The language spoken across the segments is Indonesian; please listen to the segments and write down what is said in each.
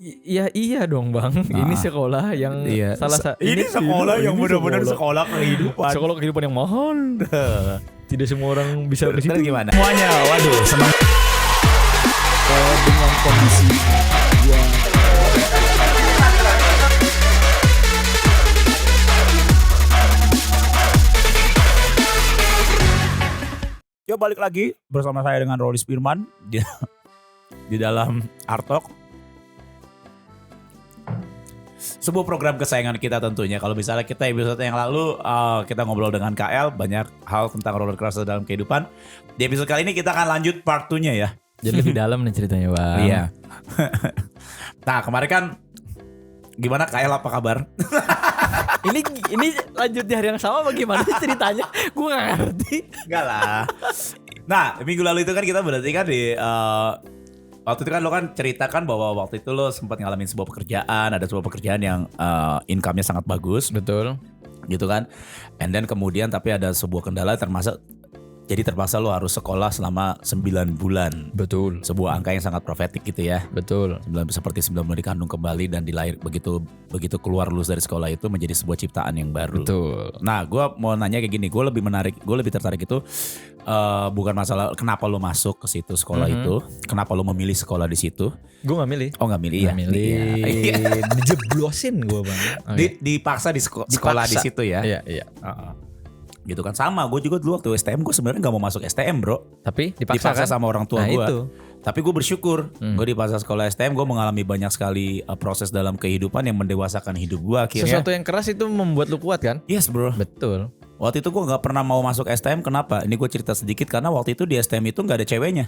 Iya iya dong bang. Ini sekolah yang ini sekolah yang benar-benar sekolah kehidupan. Sekolah kehidupan yang mahal. Tidak semua orang bisa ke situ. Terus gimana? Semuanya, waduh, senang. Dengan kondisi yang Yuk balik lagi bersama saya dengan Rolis Firman di dalam Artok. Sebuah program kesayangan kita tentunya. Kalau misalnya kita episode yang lalu kita ngobrol dengan KL banyak hal tentang roller coaster dalam kehidupan. Di episode kali ini kita akan lanjut part 2-nya ya. jadi lebih dalam nih ceritanya bang. Iya. Nah kemarin kan gimana KL apa kabar? ini lanjut di hari yang sama bagaimana ceritanya? Gue gak ngerti. Enggak lah. Nah minggu lalu itu kan kita berarti kan di waktu itu kan lo kan ceritakan bahwa waktu itu lo sempat ngalamin sebuah pekerjaan, ada sebuah pekerjaan yang income-nya sangat bagus. Betul. Gitu kan. And then kemudian tapi ada sebuah kendala terpaksa lo harus sekolah selama 9 bulan. Betul. Sebuah angka yang sangat profetik gitu ya. Betul. Seperti 9 bulan dikandung kembali dan dilahir begitu keluar lulus dari sekolah itu menjadi sebuah ciptaan yang baru. Betul. Nah, gue mau nanya kayak gini, gue lebih tertarik itu bukan masalah kenapa lo masuk ke situ sekolah itu, kenapa lo memilih sekolah di situ. Gue gak milih. Oh gak milih ya? Milih. Dijeblosin gue bang. Dipaksa di sekolah di situ ya? Iya. Gitu kan sama, gue juga dulu waktu STM gue sebenarnya nggak mau masuk STM bro. Tapi dipaksa kan? Sama orang tua gue. Tapi gue bersyukur, gue dipaksa sekolah STM, gue mengalami banyak sekali proses dalam kehidupan yang mendewasakan hidup gue akhirnya. Sesuatu yang keras itu membuat lu kuat kan? Yes bro. Betul. Waktu itu gue nggak pernah mau masuk STM, kenapa? Ini gue cerita sedikit karena waktu itu di STM itu nggak ada ceweknya.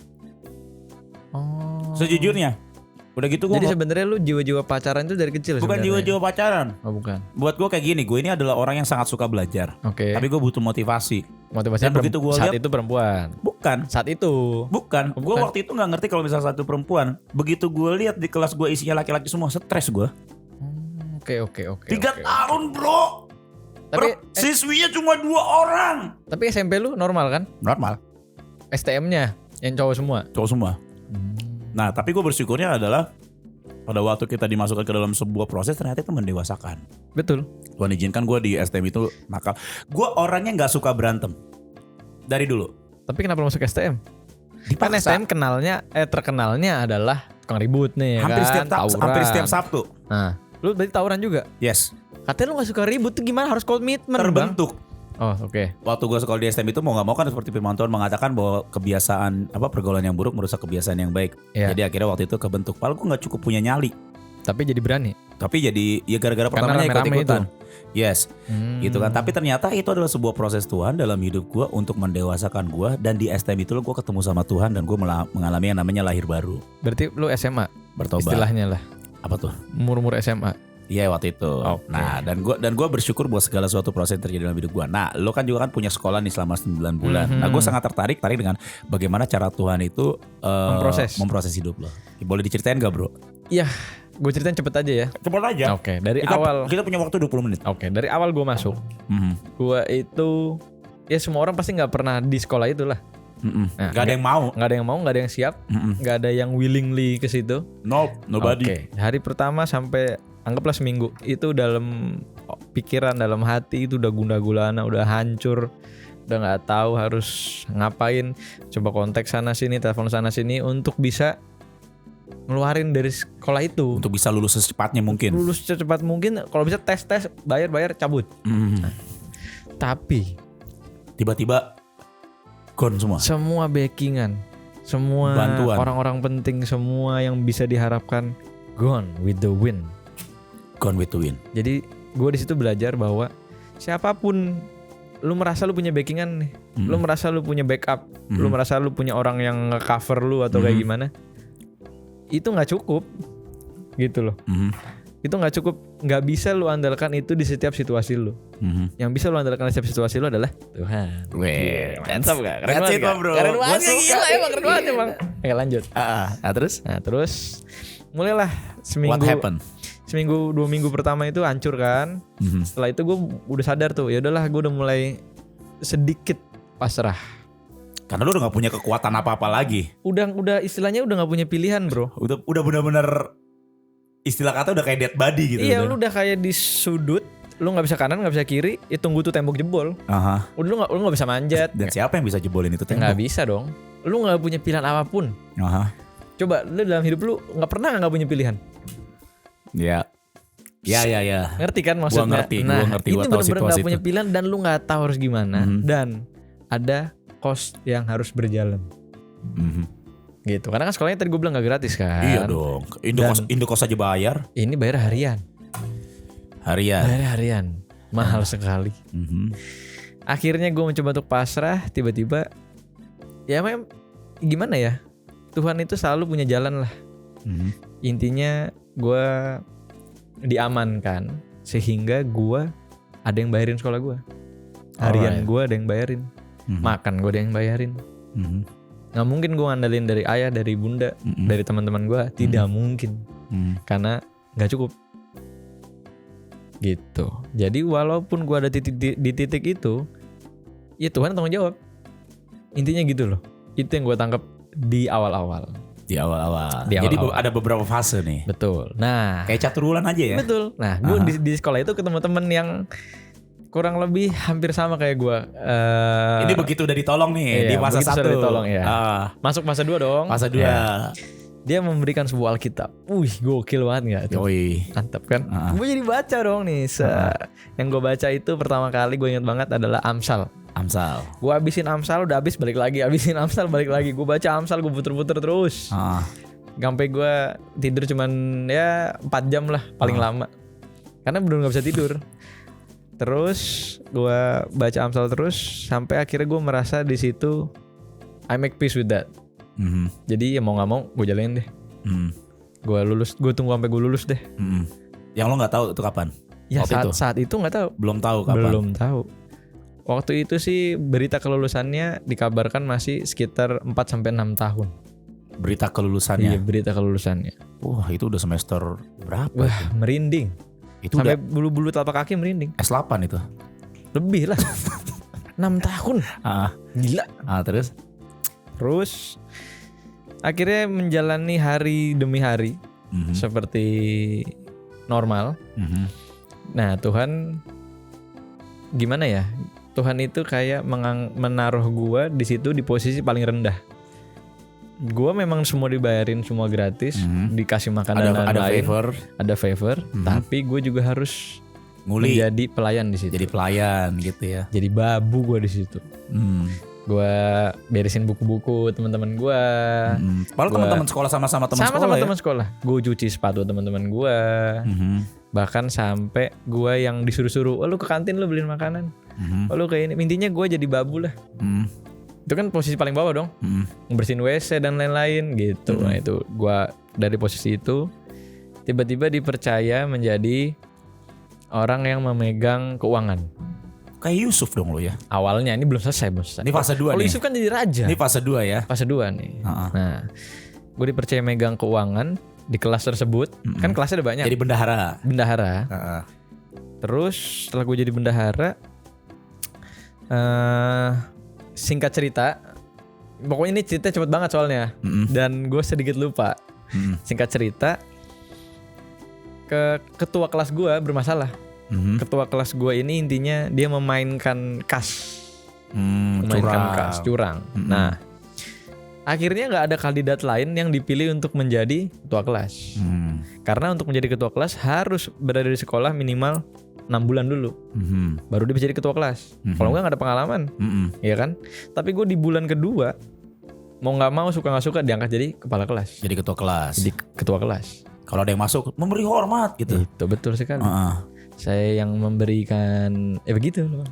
Oh. Sejujurnya. Udah gitu gue. Jadi sebenarnya lu jiwa-jiwa pacaran itu dari kecil. Bukan jiwa-jiwa pacaran. Oh bukan. Buat gue kayak gini, gue ini adalah orang yang sangat suka belajar. Oke. Tapi gue butuh motivasi. Motivasinya begitu gua saat lihat, itu perempuan. Bukan. Saat itu. Bukan. Gue waktu itu nggak ngerti kalau misalnya satu perempuan. Begitu gue lihat di kelas gue isinya laki-laki semua, stres gue. Oke. 3 tahun bro. Tapi siswinya cuma 2 orang. Tapi SMP lu normal kan? Normal. STM-nya yang cowok semua. Cowok semua. Nah tapi gue bersyukurnya adalah pada waktu kita dimasukkan ke dalam sebuah proses ternyata itu mendewasakan. Betul. Tuhan izinkan gue di STM itu nakal. Gue orangnya nggak suka berantem dari dulu. Tapi kenapa lu masuk STM? Kan Dipaksa. STM terkenalnya adalah tukang ribut nih hampir kan. hampir setiap Sabtu. Nah, lu berarti tawuran juga? Yes. Katanya lu gak suka ribut tuh gimana? Harus komitmen Terbentuk. Bang. Oh oke. Waktu gue sekolah di STM itu mau gak mau kan seperti firman Tuhan mengatakan bahwa kebiasaan pergaulan yang buruk merusak kebiasaan yang baik. Iya. Jadi akhirnya waktu itu kebentuk. Padahal gue gak cukup punya nyali. Tapi jadi berani. Tapi jadi ya gara-gara Karena pertamanya rame-rame ikut-ikutan. itu. Yes. Gitu kan. Tapi ternyata itu adalah sebuah proses Tuhan dalam hidup gue untuk mendewasakan gue. Dan di STM itu gue ketemu sama Tuhan dan gue mengalami yang namanya lahir baru. Berarti lu SMA? Bertobat. Istilahnya lah. Apa tuh? Umur SMA. Iya waktu itu. Okay. Nah dan gue bersyukur buat segala suatu proses yang terjadi dalam hidup gue. Nah lo kan juga kan punya sekolah nih selama 9 bulan. Nah gue sangat tertarik dengan bagaimana cara Tuhan itu memproses hidup lo. Boleh diceritain gak bro? Iya. Gue ceritain cepet aja ya. Cepet aja. Oke. Dari kita, awal. Kita punya waktu 20 menit. Oke. Dari awal gue masuk. Gue itu. Ya semua orang pasti gak pernah di sekolah itu lah. Nah, gak ada yang mau. Gak ada yang mau. Gak ada yang siap. Gak ada yang willingly ke situ. Nobody. Oke. Hari pertama sampai anggaplah seminggu itu dalam pikiran, dalam hati itu udah gundah gulana, udah hancur, udah nggak tahu harus ngapain. Coba kontak sana sini, telepon sana sini untuk bisa ngeluarin dari sekolah itu. Untuk bisa lulus secepatnya mungkin. Lulus secepat mungkin. Kalau bisa tes, bayar cabut. Nah, tapi tiba-tiba gone semua. Semua backingan, semua bantuan, orang-orang penting, semua yang bisa diharapkan gone with the wind. Gone with the wind. Jadi gue di situ belajar bahwa siapapun lu merasa lu punya backingan nih, lu merasa lu punya backup, lu merasa lu punya orang yang nge-cover lu atau kayak gimana, itu nggak cukup, gitu loh. Itu nggak cukup, nggak bisa lu andalkan itu di setiap situasi lu. Yang bisa lu andalkan di setiap situasi lu adalah Tuhan. Weh, mantap gak? Keren banget gak? Bro. Keren banget gila emang keren banget emang. Oke lanjut. Nah terus mulailah seminggu. What happened? Seminggu 2 minggu pertama itu hancur kan. Setelah itu gue udah sadar tuh, ya udahlah gue udah mulai sedikit pasrah. Karena lu udah gak punya kekuatan apa-apa lagi. Udah istilahnya udah gak punya pilihan bro. Udah benar-benar istilah kata udah kayak dead body gitu. Iya, lu udah kayak di sudut, lu nggak bisa kanan, nggak bisa kiri, ya tunggu tuh tembok jebol. Udah lu nggak bisa manjat. Dan siapa yang bisa jebolin itu tembok? Nggak bisa dong. Lu nggak punya pilihan apapun. Coba lu dalam hidup lu nggak pernah nggak punya pilihan. Ya. Ngerti kan maksudnya? Gua ngerti. Itu benar-benar nggak punya pilihan dan lu nggak tahu harus gimana. Dan ada cost yang harus berjalan. Gitu. Karena kan sekolahnya tadi gue bilang gak gratis kan. Iya dong. Indokos aja bayar. Ini bayar harian. Bayar harian. Mahal sekali. Akhirnya gue mencoba untuk pasrah. Tiba-tiba ya memang gimana ya, Tuhan itu selalu punya jalan lah. Intinya gue diamankan sehingga gue ada yang bayarin sekolah gue. Harian gue ada yang bayarin. Makan gue ada yang bayarin. Nggak mungkin gue ngandalin dari ayah, dari bunda, dari teman-teman gue. Tidak mungkin. Karena nggak cukup. Gitu. Jadi walaupun gue ada di titik itu, ya Tuhan tanggung jawab. Intinya gitu loh. Itu yang gue tangkap di awal-awal. Jadi ada beberapa fase nih. Betul. Nah, kayak catur bulan aja ya. Betul. Nah, gue di sekolah itu ketemu temen yang kurang lebih hampir sama kayak gue. Ini begitu udah ditolong nih di fase 1. Ditolong, ya. Masuk fase 2 dong. Fase 2. Ya. Dia memberikan sebuah Alkitab. Gokil banget gak? Mantap kan? Gue jadi baca dong nih. Yang gue baca itu pertama kali gue ingat banget adalah Amsal. Gue abisin Amsal, udah habis balik lagi. Abisin Amsal, balik lagi. Gue baca Amsal, gue puter-puter terus. Sampai gue tidur cuman ya 4 jam lah paling lama. Karena bener gak bisa tidur. Terus gue baca Amsal terus sampai akhirnya gue merasa di situ I make peace with that. Jadi ya mau nggak mau gue jalanin deh. Gue lulus, gue tunggu sampai gue lulus deh. Yang lo nggak tahu itu kapan? Ya saat itu nggak tahu. Belum tahu kapan? Belum tahu. Waktu itu sih berita kelulusannya dikabarkan masih sekitar 4-6 tahun. Berita kelulusannya? Iya, berita kelulusannya. Wah, itu udah semester berapa? Wah, merinding. Itu sampai bulu-bulu telapak kaki merinding. S8 itu. Lebih lah. 6 tahun. Gila. Terus akhirnya menjalani hari demi hari seperti normal. Nah, Tuhan gimana ya? Tuhan itu kayak menaruh gua di situ di posisi paling rendah. Gua memang semua dibayarin, semua gratis, dikasih makan dan lain-lain, ada favor, tapi gue juga harus menjadi pelayan di situ. Jadi pelayan gitu ya. Jadi babu gue di situ. Gue beresin buku-buku teman-teman gue. Padahal teman-teman sekolah sama-sama teman sekolah. Teman sekolah. Gue cuci sepatu teman-teman gue. Bahkan sampai gue yang disuruh-suruh, lu ke kantin lu beliin makanan. Lu kayak ini. Intinya gue jadi babu lah. Itu kan posisi paling bawah dong. Ngebersihin WC dan lain-lain gitu. Nah itu gue dari posisi itu tiba-tiba dipercaya menjadi orang yang memegang keuangan. Kayak Yusuf dong lo ya. Awalnya, ini belum selesai. Ini fase 2 nih. Kalau Yusuf kan jadi raja. Ini fase 2 ya. Fase 2 nih. Nah, gue dipercaya megang keuangan di kelas tersebut. Kan kelasnya ada banyak. Jadi bendahara. Terus setelah gue jadi bendahara, singkat cerita, pokoknya ini cerita cepet banget soalnya. Dan gue sedikit lupa. Singkat cerita, ketua kelas gue bermasalah. Ketua kelas gue ini intinya dia memainkan kas, curang. Nah, akhirnya nggak ada kandidat lain yang dipilih untuk menjadi ketua kelas. Karena untuk menjadi ketua kelas harus berada di sekolah minimal 6 bulan dulu, baru dia bisa jadi ketua kelas. Kalau nggak ada pengalaman, ya kan? Tapi gue di bulan kedua mau nggak mau, suka nggak suka, diangkat jadi kepala kelas. Jadi ketua kelas. Jadi ketua kelas. Kalau ada yang masuk, memberi hormat gitu. Itu betul sekali. Saya yang memberikan, begitu loh.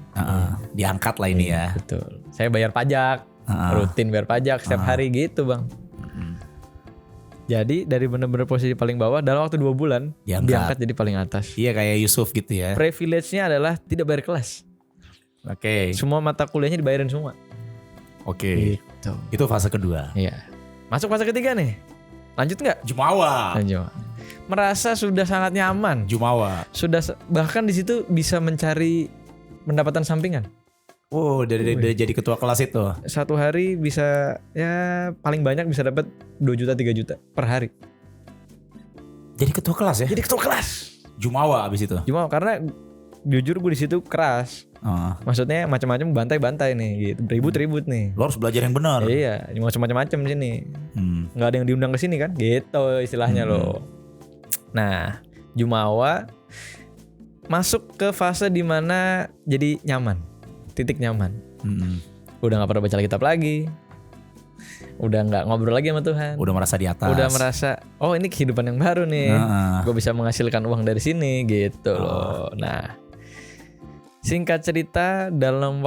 Diangkat lah ini ya. Betul. Saya bayar pajak, rutin bayar pajak setiap hari gitu bang. Jadi dari benar-benar posisi paling bawah dalam waktu 2 bulan diangkat jadi paling atas. Iya kayak Yusuf gitu ya. Privilege-nya adalah tidak bayar kelas. Oke. Semua mata kuliahnya dibayarin semua. Oke. Gitu. Itu fase kedua. Iya. Masuk fase ketiga nih. Lanjut nggak? Jumawa. Merasa sudah sangat nyaman. Jumawa. Sudah bahkan di situ bisa mencari pendapatan sampingan. Oh, dari jadi ketua kelas itu. Satu hari bisa ya paling banyak bisa dapat 2 juta 3 juta per hari. Jadi ketua kelas ya? Jadi ketua kelas. Jumawa abis itu. Cuma karena jujur gue di situ keras. Maksudnya macam-macam bantai-bantai nih, gitu. Ribut-ribut nih. Lo harus belajar yang benar. Iya, macam-macam sini. Nggak ada yang diundang ke sini kan? Gitu istilahnya loh. Nah, Jumawa masuk ke fase dimana jadi nyaman, titik nyaman. Udah nggak pernah baca Alkitab lagi. Udah nggak ngobrol lagi sama Tuhan. Udah merasa di atas. Udah merasa, oh ini kehidupan yang baru nih. Gue bisa menghasilkan uang dari sini gitu loh. Nah, singkat cerita dalam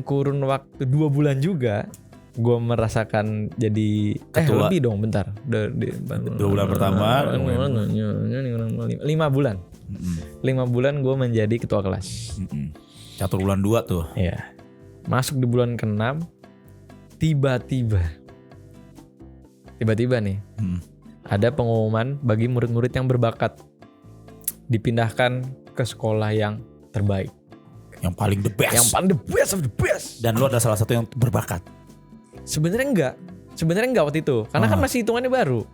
kurun waktu 2 bulan juga, gue merasakan jadi ketua. Lebih dong, bentar. 2 bulan pertama. 5 bulan. 5 bulan gue menjadi ketua kelas. Catur bulan 2 tuh. Iya. Masuk di bulan ke-6. Tiba-tiba nih ada pengumuman bagi murid-murid yang berbakat dipindahkan ke sekolah yang terbaik, yang paling the best, yang paling the best of the best. Dan lu ada salah satu yang berbakat. Sebenarnya enggak waktu itu, karena kan masih hitungannya baru.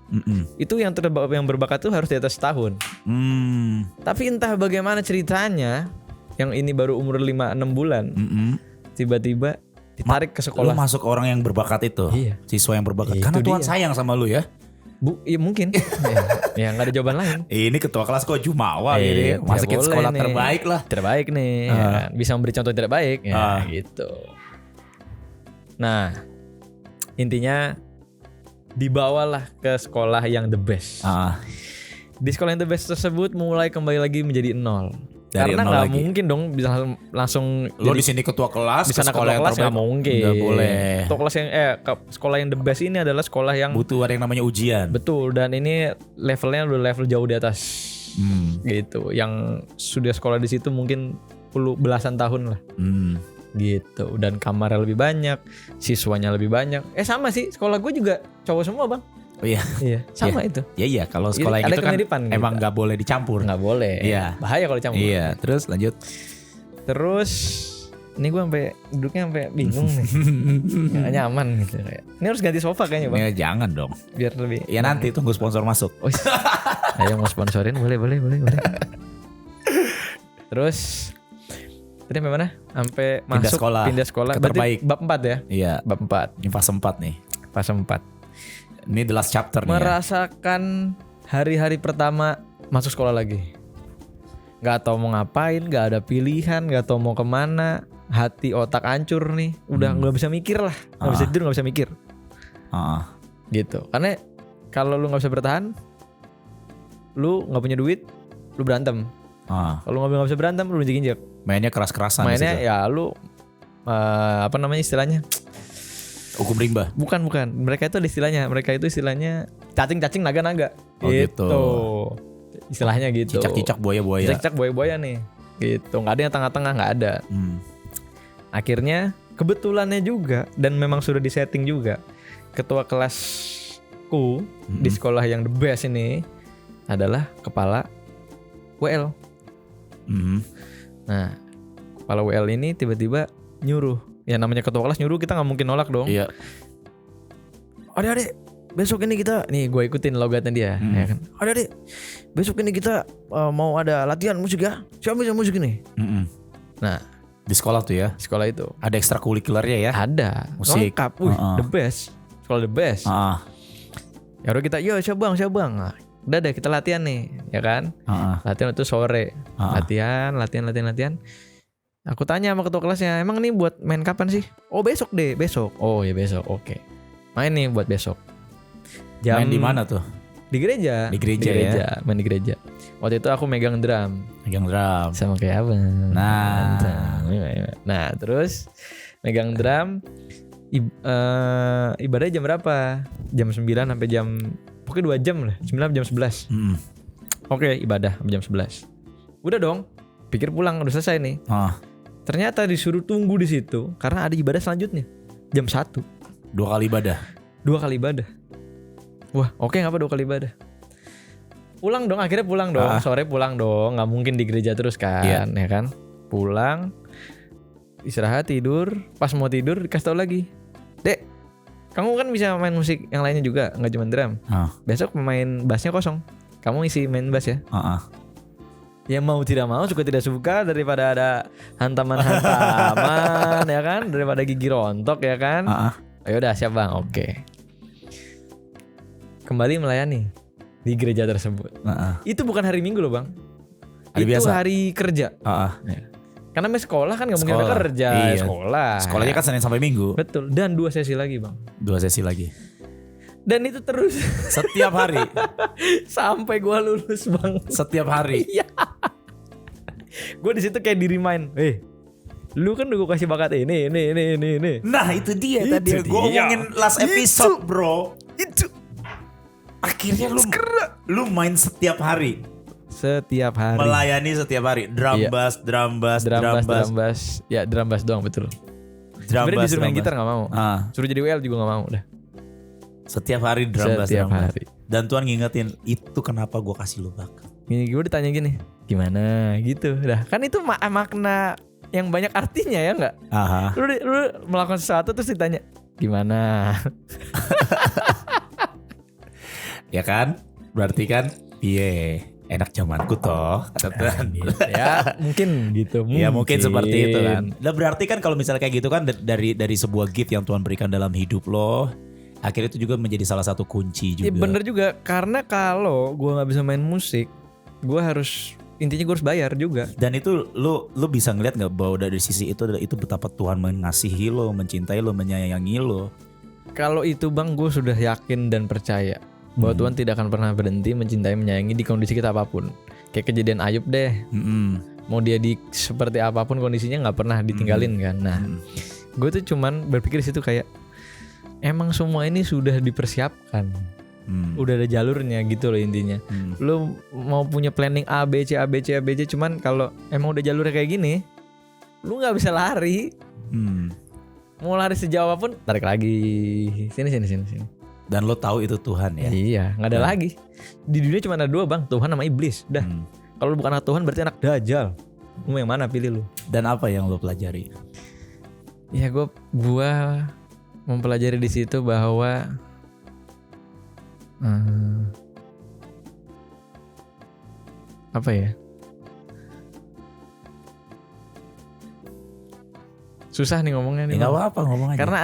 Itu yang berbakat tuh harus di atas setahun. Tapi entah bagaimana ceritanya, yang ini baru umur 5-6 bulan, tiba-tiba ditarik ke sekolah. Lu masuk orang yang berbakat itu. Iya. Siswa yang berbakat. Karena Tuhan sayang sama lu ya. Iya mungkin. Ya nggak ada jawaban lain. Ini ketua kelas kok Jumawa gitu. Masukin sekolah nih. Terbaik lah. Terbaik nih. Ya kan? Bisa memberi contoh yang terbaik. Ya gitu. Nah, intinya dibawalah ke sekolah yang the best. Di sekolah yang the best tersebut mulai kembali lagi menjadi 0. Karena nggak mungkin dong bisa langsung lo di sini ketua kelas, di sana ketua kelas nggak mungkin. Nggak boleh. Ketua kelas yang sekolah yang the best ini adalah sekolah yang butuh ada yang namanya ujian. Betul, dan ini levelnya udah level jauh di atas. Gitu. Yang sudah sekolah di situ mungkin belasan tahun lah. Gitu. Dan kamarnya lebih banyak, siswanya lebih banyak. Sama sih, sekolah gue juga cowok semua, Bang. Oh iya, sama itu. Iya, kalau sekolah yang itu kan emang nggak boleh dicampur. Nggak boleh. Iya. Bahaya kalau dicampur. Iya. Terus lanjut. Terus ini gue duduknya sampai bingung nih, nggak nyaman gitu. Ini harus ganti sofa kayaknya, Bang. Ya jangan dong. Biar lebih. Ya nanti tunggu sponsor masuk. Ayo mau sponsorin boleh. Terus tadi sampai mana? Sampai masuk pindah sekolah. Terbaik. Bab 4 ya? Iya. Bab 4. Ini fase 4 nih. Fase 4. Ini the last chapter nih. Merasakan hari-hari pertama masuk sekolah lagi. Gak tau mau ngapain, gak ada pilihan, gak tau mau kemana. Hati otak hancur nih. Udah gak bisa mikir lah. Gak bisa tidur, gak bisa mikir. Gitu. Karena kalau lu gak bisa bertahan, lu gak punya duit, lu berantem. Kalau gak bisa berantem, lu injek-injek. Mainnya keras-kerasan. Mainnya ya lu istilahnya hukum rimba. Bukan. Mereka itu ada istilahnya. Mereka itu istilahnya cacing-cacing naga-naga. Gitu. Istilahnya gitu. Cicak-cicak buaya-buaya. Cicak buaya-buaya nih. Gitu. Gak ada yang tengah-tengah, gak ada. Akhirnya kebetulannya juga, dan memang sudah disetting juga, ketua kelasku di sekolah yang the best ini adalah kepala WL. Nah, kepala WL ini tiba-tiba nyuruh. Ya namanya ketua kelas nyuruh, kita gak mungkin nolak dong. Iya. Adik-adik, besok ini kita, nih gue ikutin logatnya dia, ya kan. Adik-adik, besok ini kita mau ada latihan musik ya. Siapa bisa musik ini? Nah, di sekolah tuh ya. Sekolah itu. Ada ekstrakurikulernya ya? Ada. Musik. Lengkap. The best. Sekolah the best. Ya udah kita, yo siapa bang. Nah, udah deh kita latihan nih, ya kan. Latihan itu sore. Latihan. Aku tanya sama ketua kelasnya, emang ini buat main kapan sih? Oh besok deh, besok. Oh ya besok, oke. Main nih buat besok. Main di mana tuh? Di gereja. Di gereja ya? Main di gereja. Waktu itu aku megang drum. Sama kayak apa? Nah terus megang drum. Ibadahnya jam berapa? Jam 9 sampai jam, pokoknya 2 jam lah. 9 sampai jam 11. Oke, ibadah sampai jam 11. Udah dong, pikir pulang udah selesai nih. Ternyata disuruh tunggu di situ karena ada ibadah selanjutnya jam 1. 2 kali ibadah. Wah, oke, ngapa 2 kali ibadah? Pulang dong, akhirnya pulang dong. Sore pulang dong, nggak mungkin di gereja terus kan, ya kan? Pulang, istirahat, tidur. Pas mau tidur dikasih tau lagi, Dek, kamu kan bisa main musik yang lainnya juga, nggak cuma drum. Besok pemain bassnya kosong. kamu isi main bass ya. Ya mau tidak mau, suka tidak suka, daripada ada hantaman-hantaman ya kan, daripada gigi rontok ya kan. Ayo udah siap bang, oke. Kembali melayani di gereja tersebut. Itu bukan hari Minggu loh bang. Hari itu biasa. hari kerja. Ya. Karena sekolah kan nggak mungkin ada kerja. Iya. Sekolahnya kan Senin sampai Minggu. Betul. Dan 2 sesi lagi bang. 2 sesi lagi. Dan itu terus Setiap hari. sampai gua lulus bang. Setiap hari. Iya. Gue di situ kayak di remind, lu kan udah gue kasih bakat ini. Nah itu dia tadi gue ngomongin last episode bro. Itu. Akhirnya lu main setiap hari. Setiap hari. Melayani setiap hari. Drum bass. Ya drum bass doang betul. Sebenernya disuruh main gitar gak mau. Suruh jadi WL juga gak mau udah. Setiap hari drum bass. Setiap hari. Dan Tuhan ngingetin itu kenapa gue kasih lu bakat. Gini gue ditanya gini, gimana gitu. Dah kan itu makna yang banyak artinya ya nggak? Lu melakukan sesuatu terus ditanya gimana? Ya kan? Berarti kan enak zamanku toh kata Tuhan. Ya mungkin gitu. Ya mungkin seperti itu kan. Nah berarti kan kalau misalnya kayak gitu kan dari sebuah gift yang Tuhan berikan dalam hidup lo, akhirnya itu juga menjadi salah satu kunci juga. Ya bener juga, karena kalau gue nggak bisa main musik, gue harus bayar juga. Dan itu lu bisa ngeliat nggak bahwa dari sisi itu betapa Tuhan mengasihi lo, mencintai lo, menyayangi lo. Kalau itu bang, gue sudah yakin dan percaya bahwa Tuhan tidak akan pernah berhenti mencintai, menyayangi di kondisi kita apapun. Kayak kejadian Ayub deh. Mau dia di seperti apapun kondisinya nggak pernah ditinggalin kan. Nah, gue tuh cuman berpikir di situ kayak emang semua ini sudah dipersiapkan. Udah ada jalurnya gitu loh intinya. Lu mau punya planning A, B, C, cuman kalau emang udah jalurnya kayak gini, lu gak bisa lari. Mau lari sejauh apapun, tarik lagi. Sini. Dan lo tahu itu Tuhan ya? Iya, gak ada lagi. Di dunia cuma ada 2 bang, Tuhan sama iblis. Udah. Kalau lu bukan anak Tuhan berarti anak Dajjal. Lu yang mana pilih lu? Dan apa yang lo pelajari? Ya gue mempelajari di situ bahwa apa ya? Susah nih ngomongnya nih. Enggak apa-apa ngomong aja. Karena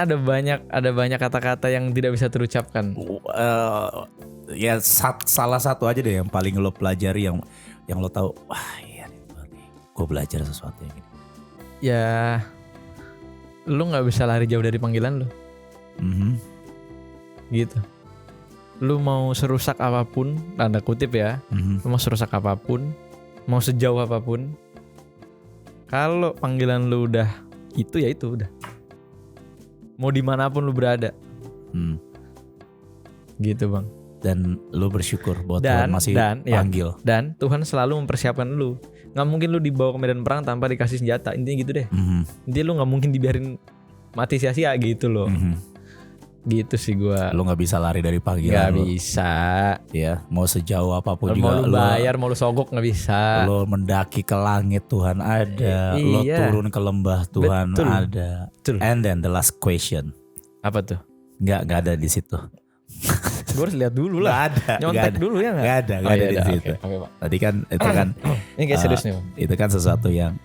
ada banyak kata-kata yang tidak bisa terucapkan. Ya salah satu aja deh yang paling lo pelajari yang lo tahu. Wah iya nih, gue belajar sesuatu yang ini. Ya, lu nggak bisa lari jauh dari panggilan lu. Gitu. Lu mau serusak apapun, tanda kutip ya, lu mau serusak apapun, mau sejauh apapun, kalau panggilan lu udah itu ya itu udah. Mau dimanapun lu berada, gitu bang. Dan lu bersyukur bahwa Tuhan masih panggil. Ya, dan Tuhan selalu mempersiapkan lu. Nggak mungkin lu dibawa ke medan perang tanpa dikasih senjata. Intinya gitu deh. Intinya lu nggak mungkin dibiarin mati sia-sia gitu loh. Gitu sih gua. Lu gak bisa lari dari panggilan. Gak bisa. Ya, mau sejauh apapun mau juga. Mau lu bayar, mau lu sogok gak bisa. Lu mendaki ke langit Tuhan ada. Lu turun ke lembah Tuhan ada. Betul. And then the last question. Apa tuh? Gak ada di situ. Gue harus lihat dulu lah. Gak ada. Nyontek dulu ya gak? Gak ada di situ. Okay, tadi kan itu kan. Ini kayak serius nih. Itu kan sesuatu yang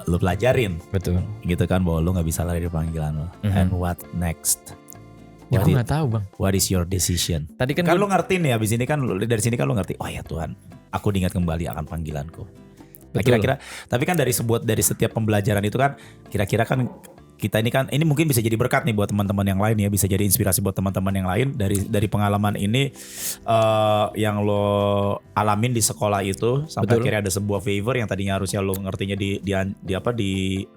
lu pelajarin. Betul. Gitu kan bahwa lu gak bisa lari dari panggilan lo. And what next? Ya aku gak tahu bang. What is your decision? Tadi kan lu ngerti nih abis ini kan dari sini kan lu ngerti. Oh ya Tuhan, aku diingat kembali akan panggilanku. Nah, kira-kira. Tapi kan dari setiap pembelajaran itu kan kira-kira kan kita ini mungkin bisa jadi berkat nih buat teman-teman yang lain ya, bisa jadi inspirasi buat teman-teman yang lain dari pengalaman ini yang lo alamin di sekolah itu sampai akhirnya ada sebuah favor yang tadinya harusnya lo ngertinya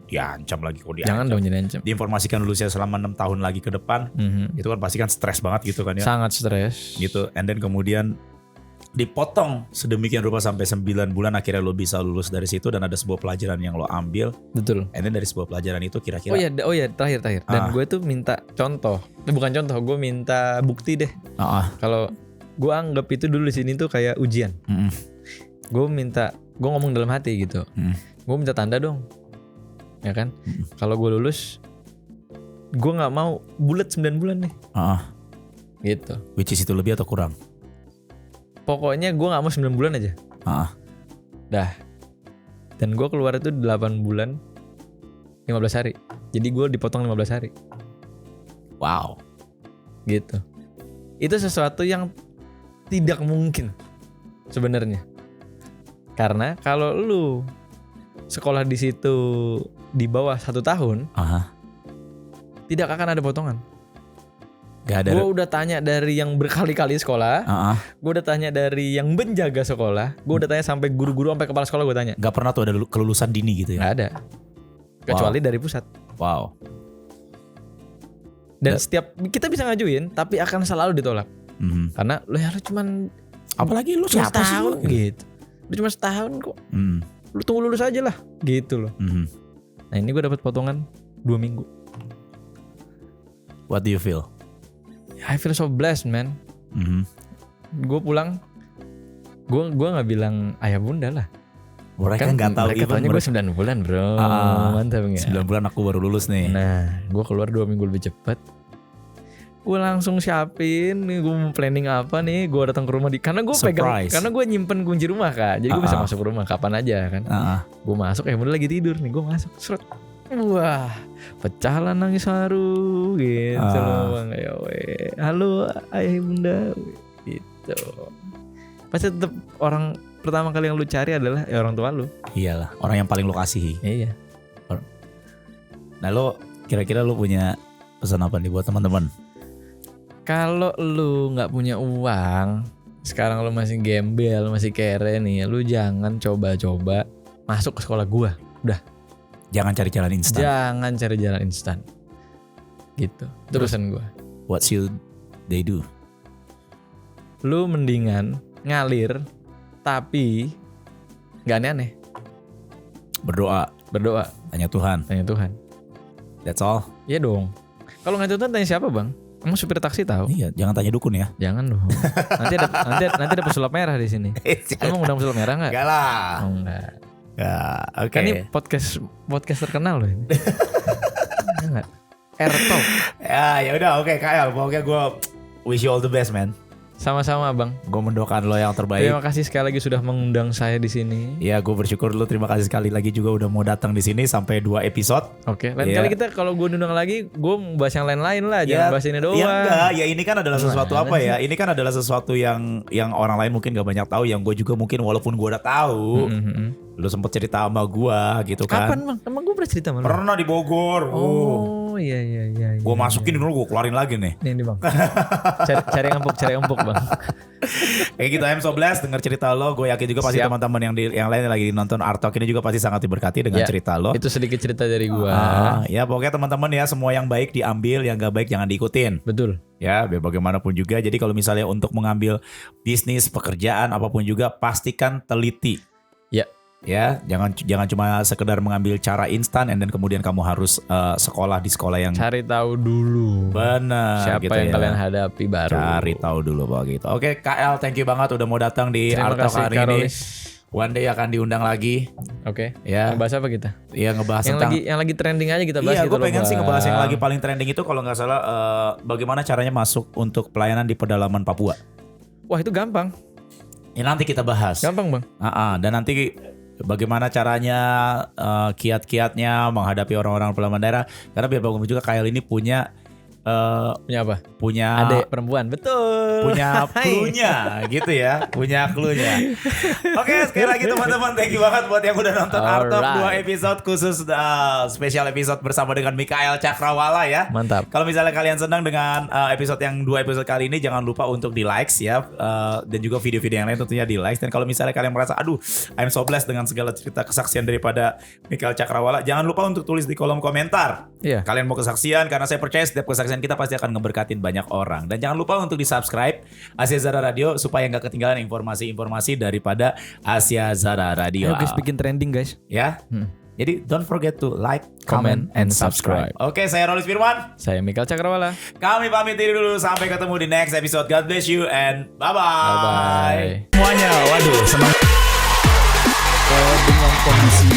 diancam lagi kok diancam. Jangan dong diancam. Diinformasikan lulusnya selama 6 tahun lagi ke depan. Itu kan pasti kan stres banget gitu kan ya. Sangat stres. Gitu. And then kemudian dipotong sedemikian rupa sampai 9 bulan akhirnya lo bisa lulus dari situ dan ada sebuah pelajaran yang lo ambil. Betul. And then dari sebuah pelajaran itu kira-kira Oh ya terakhir. Dan gue tuh minta contoh. Bukan contoh, gue minta bukti deh. Kalau gue anggap itu dulu di sini tuh kayak ujian. Gue ngomong dalam hati gitu. Gue minta tanda dong. Ya kan? Kalau gue lulus, gue nggak mau bulat 9 bulan nih. Gitu. Which is itu lebih atau kurang? pokoknya gue gak mau 9 bulan aja. Dah. Dan gue keluar itu 8 bulan 15 hari. Jadi gue dipotong 15 hari. Wow. Gitu. Itu sesuatu yang tidak mungkin sebenarnya. Karena kalau lu sekolah di situ di bawah 1 tahun, tidak akan ada potongan. Gue udah tanya dari yang berkali-kali sekolah, gue udah tanya dari yang menjaga sekolah, gue udah tanya sampai guru-guru, sampai kepala sekolah gue tanya. Gak pernah tuh ada kelulusan dini gitu ya? Gak ada, kecuali dari pusat. Wow. Dan setiap kita bisa ngajuin, tapi akan selalu ditolak. Karena lu cuman, apalagi lu siapa sih lu? Gitu. Lu cuma setahun kok. Lu tunggu lulus aja lah, gitu loh. Nah ini gue dapat potongan 2 minggu. What do you feel? I feel so blessed, man. Gue pulang, gue nggak bilang ayah bunda lah. Mereka nggak tahu. Mereka taunya gue 9 bulan bro. Mantap nggak? 9 bulan aku baru lulus nih. Nah, gue keluar 2 minggu lebih cepat. Gue langsung siapin nih, gue mau planning apa nih. Gue datang ke rumah karena gue pegang, karena gue nyimpen kunci rumah kak. Jadi gue bisa masuk rumah kapan aja kan. Gue masuk, bunda lagi tidur nih. Gue masuk, serut. Wah, pecahlah nangis haru gitu loh bang. Halo ayah bunda gitu. Pasti tetap orang pertama kali yang lu cari adalah orang tua lu. Iyalah, orang yang paling lu kasihi. Iya. Nah lo kira-kira lu punya pesan apa nih buat teman-teman? Kalau lu nggak punya uang, sekarang lu masih gembel, masih kere nih, lu jangan coba-coba masuk ke sekolah gua. Udah. Jangan cari jalan instan. Jangan cari jalan instan. Gitu. Terusan gue. What should they do? Lu mendingan ngalir tapi gak aneh-aneh. Berdoa. Tanya Tuhan. That's all. Iya dong. Kalau nggak Tuhan tanya siapa bang? Emang supir taksi tahu? Iya, jangan tanya dukun ya. Jangan dong. nanti ada pesulap merah di sini. Emang udah pesulap merah nggak? Enggak lah. Oh, enggak. Ya, oke. Ini podcast terkenal loh ini. Enggak. Airtalk. Ya udah oke KL. Pokoknya gue wish you all the best man. Sama-sama bang. Gue mendoakan lo yang terbaik. Terima kasih sekali lagi sudah mengundang saya di sini. Iya, gue bersyukur lo. Terima kasih sekali lagi juga udah mau datang di sini sampai 2 episode. Oke. Lain kali kita kalau gue undang lagi, gue bahas yang lain-lain lah. Jangan bahas ini doang. Ya enggak. Ya ini kan adalah sesuatu apa ya? Ini kan adalah sesuatu yang orang lain mungkin gak banyak tahu. Yang gue juga mungkin walaupun gue udah tahu. Lu sempet cerita sama gue gitu kan. Kapan bang? Emang gue pernah cerita sama lu? Pernah di Bogor. Oh iya. Gue masukin dulu, gue keluarin lagi nih. Nih bang. cari empuk bang. Kayak gitu, I'm so blessed dengar cerita lo. Gue yakin juga pasti teman-teman yang lain yang lagi nonton Art Talk ini juga pasti sangat diberkati dengan cerita lo. Itu sedikit cerita dari gue. Ya pokoknya teman-teman ya, semua yang baik diambil, yang gak baik jangan diikutin. Betul. Ya biar bagaimanapun juga. Jadi kalau misalnya untuk mengambil bisnis, pekerjaan apapun juga, pastikan teliti. Ya, jangan cuma sekedar mengambil cara instan and then kemudian kamu harus sekolah di sekolah yang cari tahu dulu. Benar. Siapa gitu yang ya. kalian hadapi baru. Cari tahu dulu begitu. Oke, KL, thank you banget udah mau datang di Art Talk hari ini. One day akan diundang lagi. Oke. Ya. Ngebahas apa kita? Iya, ngebahas yang lagi trending aja kita bahas. Iya, gue pengen sih ngebahas yang lagi paling trending itu kalau nggak salah bagaimana caranya masuk untuk pelayanan di pedalaman Papua. Wah itu gampang. Ya nanti kita bahas. Gampang bang. Dan nanti bagaimana caranya kiat-kiatnya menghadapi orang-orang pedalaman daerah. Karena biar bagaimanapun juga KL ini punya apa? Punya adik perempuan, betul. Punya cluenya gitu ya. Punya cluenya. Oke, sekali lagi teman-teman, thank you banget buat yang udah nonton Art Talk 2 episode khusus spesial episode bersama dengan Mikael Cakrawala ya. Mantap. Kalau misalnya kalian senang dengan episode yang 2 episode kali ini, jangan lupa untuk di likes ya, dan juga video-video yang lain tentunya di likes. Dan kalau misalnya kalian merasa aduh I'm so blessed dengan segala cerita kesaksian daripada Mikael Cakrawala, jangan lupa untuk tulis di kolom komentar. Iya. Kalian mau kesaksian, karena saya percaya setiap kesaksian kita pasti akan ngeberkatin banyak orang. Dan jangan lupa untuk di subscribe Asia Zara Radio supaya nggak ketinggalan informasi-informasi daripada Asia Zara Radio. Ayo guys, bikin trending guys. Ya. Jadi don't forget to like, comment, and subscribe. Oke, saya Rolis Firman. Saya Mikael Cakrawala. Kami pamit diri dulu. Sampai ketemu di next episode. God bless you and bye-bye. Bye-bye. Semuanya, waduh, senang. Dengan kondisi